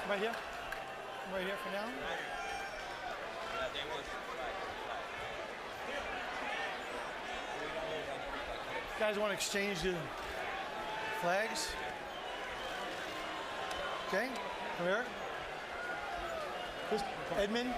Right here? Right here for now? Guys want to exchange the flags? Okay, come here. Edmund,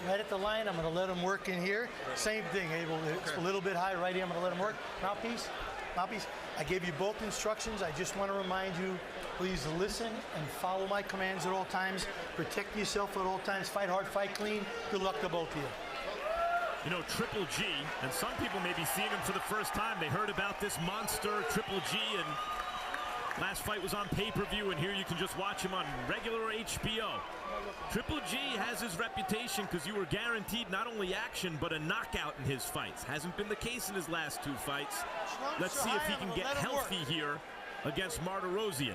right at the line. I'm going to let him work in here. Same thing, Abel. It's a little bit high right here. I'm going to let him work. Mouthpiece. Mouthpiece. I gave you both instructions. I just want to remind you, please listen and follow my commands at all times. Protect yourself at all times. Fight hard, fight clean. Good luck to both of you. You know, Triple G, and some people may be seeing him for the first time. They heard about this monster, Triple G, and last fight was on pay-per-view, and here you can just watch him on regular HBO. Triple G has his reputation because you were guaranteed not only action, but a knockout in his fights. Hasn't been the case in his last 2 fights. Let's see if he can get healthy here against Martirosyan.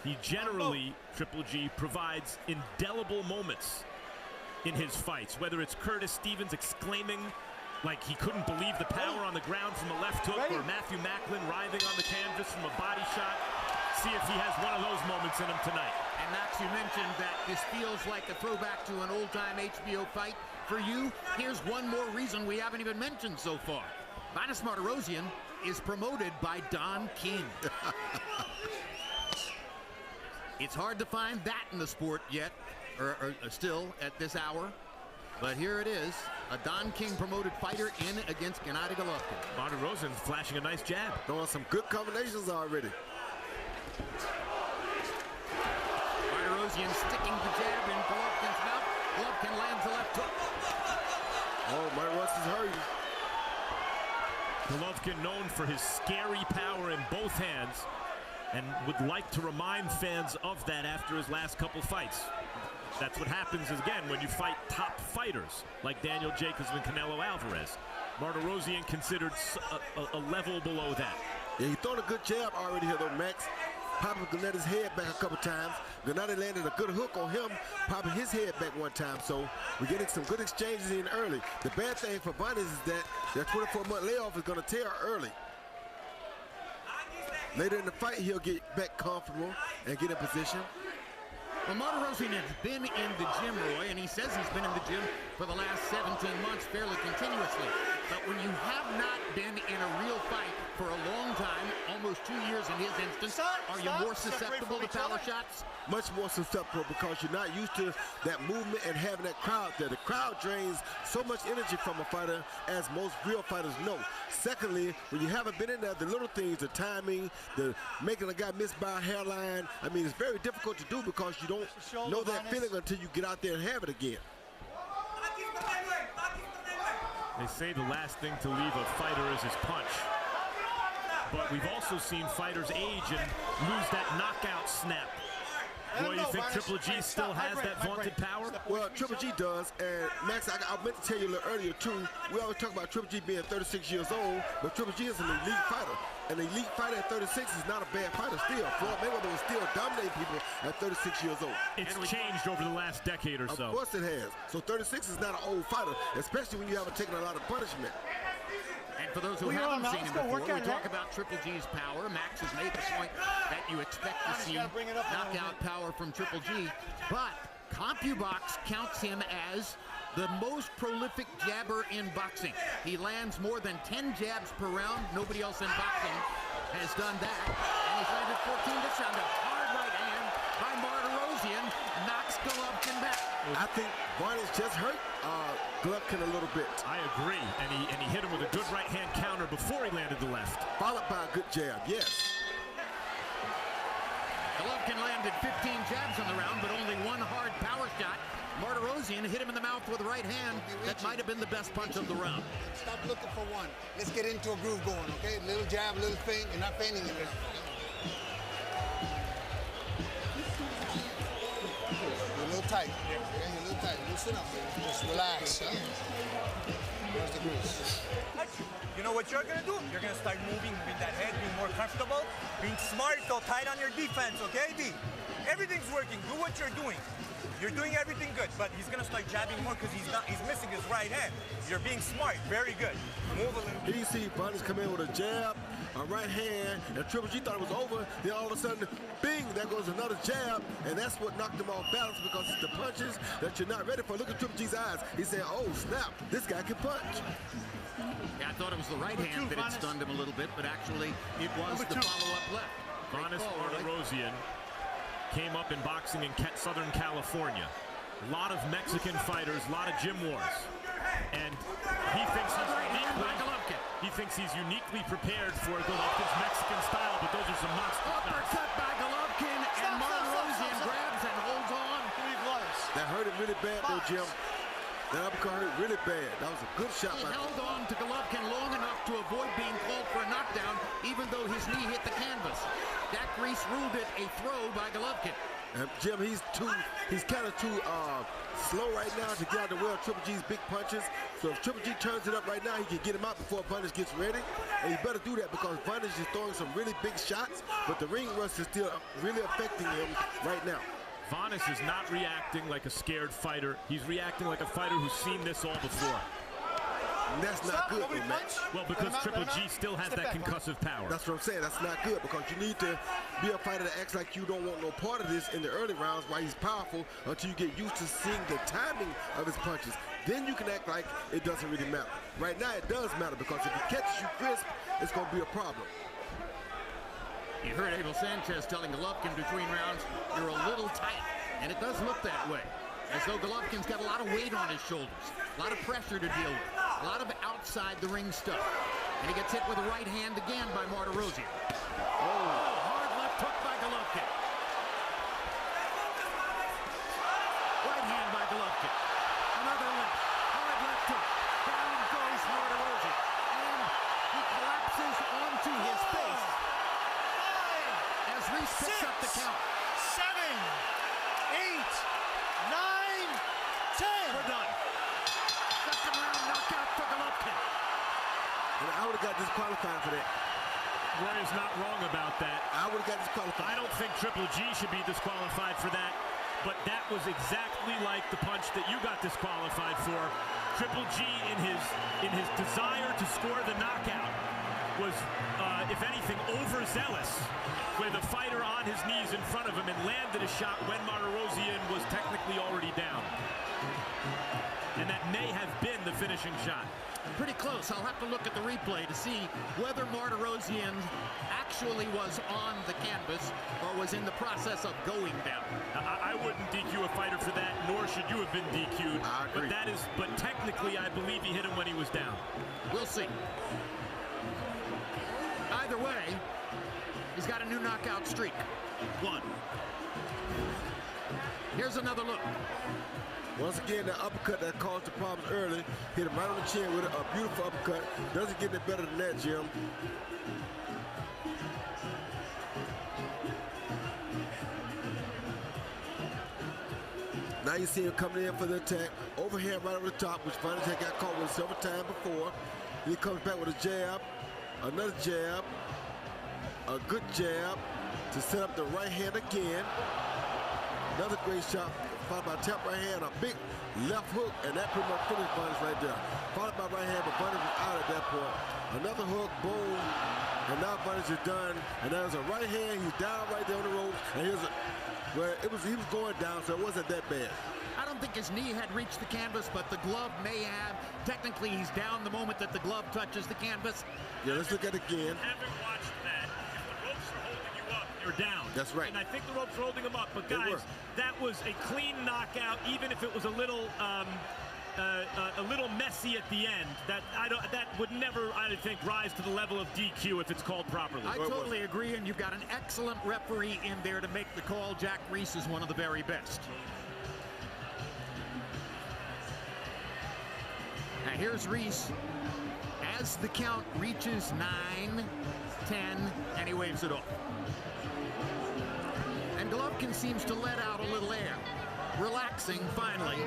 He generally, Triple G, provides indelible moments in his fights, whether it's Curtis Stevens exclaiming like he couldn't believe the power on the ground from a left hook, or Matthew Macklin writhing on the canvas from a body shot. See if he has one of those moments in him tonight. And Max, you mentioned that this feels like a throwback to an old-time HBO fight. For you, here's one more reason we haven't even mentioned so far. Martirosyan is promoted by Don King. It's hard to find that in the sport yet, or still at this hour. But here it is, a Don King promoted fighter in against Gennady Golovkin. Martirosyan flashing a nice jab. Throwing some good combinations already. Martirosyan sticking the jab in Golovkin's mouth. Golovkin lands a left hook. Oh, Martirosyan's hurting. Golovkin known for his scary power in both hands, and would like to remind fans of that after his last couple fights. That's what happens again when you fight top fighters like Daniel Jacobs and Canelo Alvarez. Martirosyan considered a level below that. Yeah, he thrown a good jab already here though, Max. Popping Gennady's head back a couple times. Gennady landed a good hook on him, popping his head back one time. So we're getting some good exchanges in early. The bad thing for Bunny is that their 24-month layoff is going to tear early. Later in the fight, he'll get back comfortable and get in position. Well, Martirosyan has been in the gym, Roy, and he says he's been in the gym for the last 17 months fairly continuously. But when you have not been in a real fight for a long time, almost 2 years in his instance, are you more susceptible to power shots? Much more susceptible because you're not used to that movement and having that crowd there. The crowd drains so much energy from a fighter, as most real fighters know. Secondly, when you haven't been in there, the little things, the timing, the making a guy miss by a hairline, I mean, it's very difficult to do because you don't know that feeling until you get out there and have it again. They say the last thing to leave a fighter is his punch. But we've also seen fighters age and lose that knockout snap. Roy, you think Triple G still has that vaunted power? Well, Triple G does, and Max, I meant to tell you a little earlier too, we always talk about Triple G being 36 years old, but Triple G is an elite fighter. An elite fighter at 36 is not a bad fighter still. Floyd Mayweather was still dominating people at 36 years old. It's changed over the last decade or so. Of course it has. So 36 is not an old fighter, especially when you haven't taken a lot of punishment. And for those who haven't seen him before, we talk about Triple G's power. Max has made the point that you expect to see knockout power from Triple G, but CompuBox counts him as the most prolific jabber in boxing. He lands more than 10 jabs per round. Nobody else in boxing has done that. And he's landed 14 this round. A hard right hand by Martirosyan knocks Golovkin back. I think Barney's just hurt Golovkin a little bit. I agree, and he hit him with a good right hand counter before he landed the left. Followed by a good jab, yes. Golovkin landed 15 jabs on the round, but only one hard power shot. Martirosyan hit him in the mouth with a right hand that might have been the best punch of the round. Stop looking for one. Let's get into a groove going, okay? Little jab, little feint. You're not feinting it. You're a little tight. Okay? You're a little tight. Loosen up. Just relax. Huh? Where's the grease? You know what you're going to do? You're going to start moving with that head, being more comfortable, being smart, go tight on your defense, okay, D? Everything's working. Do what you're doing. You're doing everything good, but he's going to start jabbing more because he's missing his right hand. You're being smart. Very good. Move a little. Here you see Barnes come in with a jab, a right hand, and Triple G thought it was over. Then all of a sudden, bing, there goes another jab, and that's what knocked him off balance because it's the punches that you're not ready for. Look at Triple G's eyes. He said, oh, snap, this guy can punch. Yeah, I thought it was the right hand that had stunned him a little bit, but actually it was the follow-up left. Martirosyan came up in boxing in Southern California. A lot of Mexican fighters, a lot of gym wars. And he thinks he's uniquely prepared for Golovkin's Mexican style, but those are some monster uppercut by Golovkin, and Martirosyan grabs and holds on. That hurt him really bad, though, Jim. That uppercut hurt really bad. That was a good shot. He held on to Golovkin long enough to avoid being called for a knockdown, even though his knee hit the canvas. Dak Reese ruled it a throw by Golovkin. And Jim, he's kind of too slow right now to get out of the way of Triple G's big punches. So if Triple G turns it up right now, he can get him out before Vonage gets ready. And he better do that because Vonage is throwing some really big shots, but the ring rust is still really affecting him right now. Vonage is not reacting like a scared fighter. He's reacting like a fighter who's seen this all before. And that's not good, man. Well, because Triple G still has that concussive power. That's what I'm saying. That's not good because you need to be a fighter that acts like you don't want no part of this in the early rounds while he's powerful until you get used to seeing the timing of his punches. Then you can act like it doesn't really matter. Right now, it does matter because if he catches you crisp, it's going to be a problem. You heard Abel Sanchez telling Golovkin between rounds, you're a little tight, and it does look that way. As though Golovkin's got a lot of weight on his shoulders, a lot of pressure to deal with, a lot of outside the ring stuff. And he gets hit with a right hand again by Martirosyan. Oh, hard left hook by Golovkin. Right hand by Golovkin. Another left, hard left hook. Down goes Martirosyan. And he collapses onto his face. As Reese picks up the count. 7, 8, 9, 10. We're done. Second round knockout for Golovkin. And I would have got disqualified for that. Roy is not wrong about that. I would have got disqualified. I don't think Triple G should be disqualified for that, but that was exactly like the punch that you got disqualified for. Triple G, in his desire to score the knockout, was, if anything, overzealous with a fighter on his knees in front of him and landed a shot when Martirosyan was technically already down. And that may have been the finishing shot. Pretty close. I'll have to look at the replay to see whether Martirosyan actually was on the canvas or was in the process of going down. I wouldn't DQ a fighter for that, nor should you have been DQ'd. I agree. But technically, I believe he hit him when he was down. We'll see. Either way, he's got a new knockout streak. 1. Here's another look. Once again, the uppercut that caused the problems early, hit him right on the chin with a beautiful uppercut. Doesn't get any better than that, Jim. Now you see him coming in for the attack. Overhand right over the top, which Vonage had got caught with several times before. He comes back with a jab, another jab, a good jab to set up the right hand again. Another great shot, followed by tap right hand, a big left hook, and that pretty much finished Vonage right there. Followed by right hand, but Vonage was out at that point. Another hook, boom, and now Vonage is done. And there's a right hand, he's down right there on the ropes, and here's a, well, he was going down, so it wasn't that bad. I don't think his knee had reached the canvas, but the glove may have. Technically, he's down the moment that the glove touches the canvas. Yeah, let's look at it again. Haven't watched that. If the ropes are holding you up, you're down. That's right. And I think the ropes are holding him up. But guys, that was a clean knockout, even if it was a little messy at the end. That would never, I think, rise to the level of DQ if it's called properly. I totally agree, and you've got an excellent referee in there to make the call. Jack Reese is one of the very best. Now here's Reese as the count reaches 9, 10, and he waves it off. And Golovkin seems to let out a little air, relaxing finally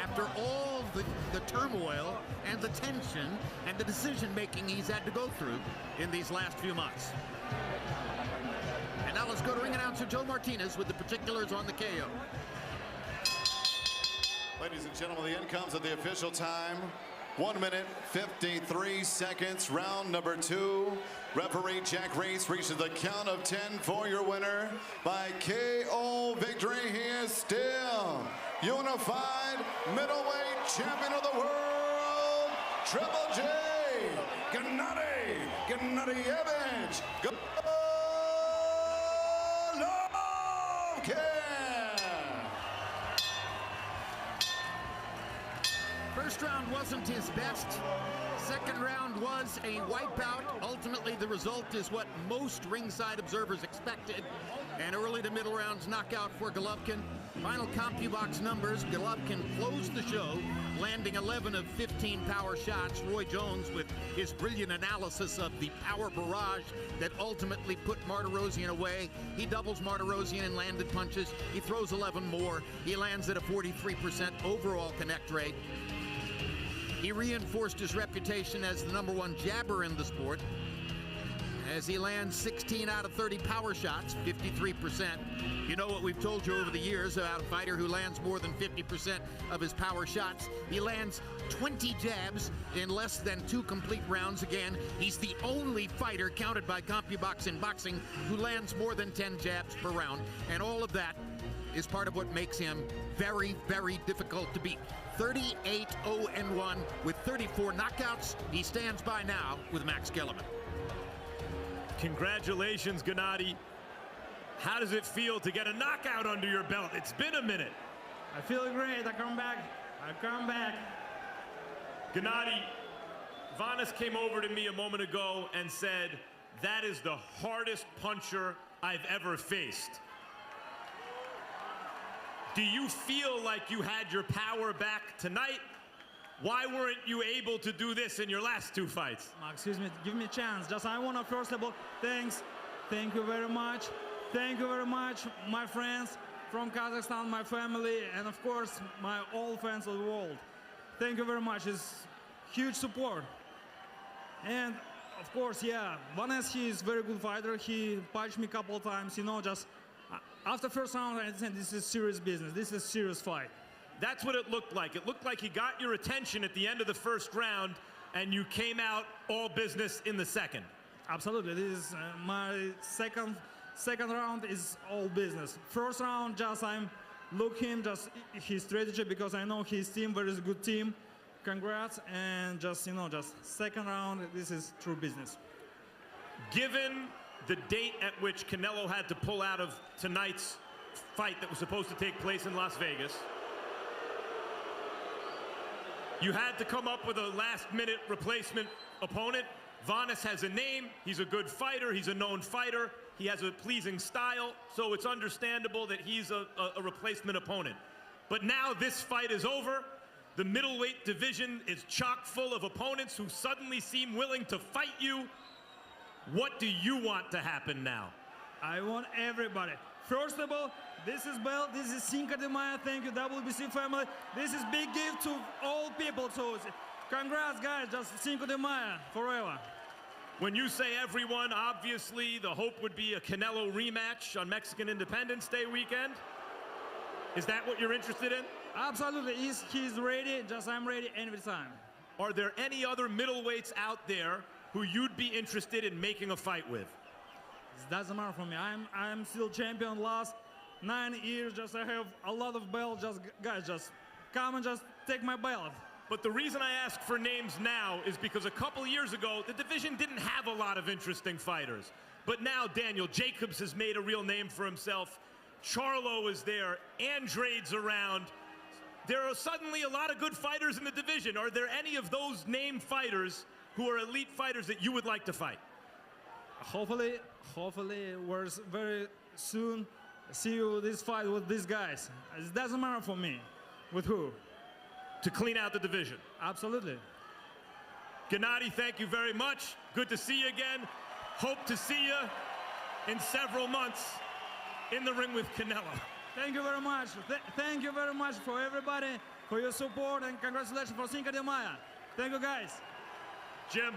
after all the turmoil and the tension and the decision-making he's had to go through in these last few months. And now let's go to ring announcer Joe Martinez with the particulars on the KO. Ladies and gentlemen, the end comes at the official time. 1 minute, 53 seconds, round number 2. Referee Jack Race reaches the count of 10 for your winner by KO victory. He is still unified middleweight champion of the world, Triple J, Gennady Golovkin. First round wasn't his best. Second round was a wipeout. Ultimately, the result is what most ringside observers expected. An early to middle rounds knockout for Golovkin. Final CompuBox numbers, Golovkin closed the show, landing 11 of 15 power shots. Roy Jones with his brilliant analysis of the power barrage that ultimately put Martirosyan away. He doubles Martirosyan in landed punches. He throws 11 more. He lands at a 43% overall connect rate. He reinforced his reputation as the #1 jabber in the sport, as he lands 16 out of 30 power shots, 53%. You know what we've told you over the years about a fighter who lands more than 50% of his power shots. He lands 20 jabs in less than 2 complete rounds. Again, he's the only fighter counted by CompuBox in boxing who lands more than 10 jabs per round. And all of that is part of what makes him very, very difficult to beat. 38-0-1 with 34 knockouts. He stands by now with Max Kellerman. Congratulations, Gennady. How does it feel to get a knockout under your belt? It's been a minute. I feel great. I come back. Gennady, Vanes came over to me a moment ago and said, that is the hardest puncher I've ever faced. Do you feel like you had your power back tonight? Why weren't you able to do this in your last 2 fights? Excuse me, give me a chance. Just I want to first of all, thanks. Thank you very much. Thank you very much, my friends from Kazakhstan, my family, and of course, my all fans of the world. Thank you very much. It's huge support. And of course, yeah, Vanes, he is a very good fighter. He punched me a couple of times, you know, just after first round, I said, this is serious business. This is a serious fight. That's what it looked like. It looked like he got your attention at the end of the first round, and you came out all business in the second. Absolutely. This is my second round is all business. First round, just I'm looking just his strategy because I know his team very good team. Congrats, and just you know, just second round, this is true business. Given the date at which Canelo had to pull out of tonight's fight that was supposed to take place in Las Vegas, you had to come up with a last-minute replacement opponent. Vanes has a name, he's a good fighter, he's a known fighter, he has a pleasing style, so it's understandable that he's a replacement opponent. But now this fight is over. The middleweight division is chock full of opponents who suddenly seem willing to fight you. What do you want to happen now? I want everybody. First of all, this is belt, this is Cinco de Mayo. Thank you, WBC family. This is big gift to all people. So congrats, guys, just Cinco de Mayo forever. When you say everyone, obviously the hope would be a Canelo rematch on Mexican Independence Day weekend. Is that what you're interested in? Absolutely, he's ready, just I'm ready every time. Are there any other middleweights out there who you'd be interested in making a fight with? It doesn't matter for me. I'm still champion last 9 years. Just I have a lot of belts. Just guys, just come and just take my belt. But the reason I ask for names now is because a couple years ago, the division didn't have a lot of interesting fighters. But now Daniel Jacobs has made a real name for himself. Charlo is there. Andrade's around. There are suddenly a lot of good fighters in the division. Are there any of those named fighters who are elite fighters that you would like to fight? Hopefully we're very soon see you this fight with these guys. It doesn't matter for me. With who? To clean out the division. Absolutely. Gennady, thank you very much. Good to see you again. Hope to see you in several months in the ring with Canelo. Thank you very much. Thank you very much for everybody, for your support, and congratulations for Cinco de Mayo. Thank you, guys. Jim.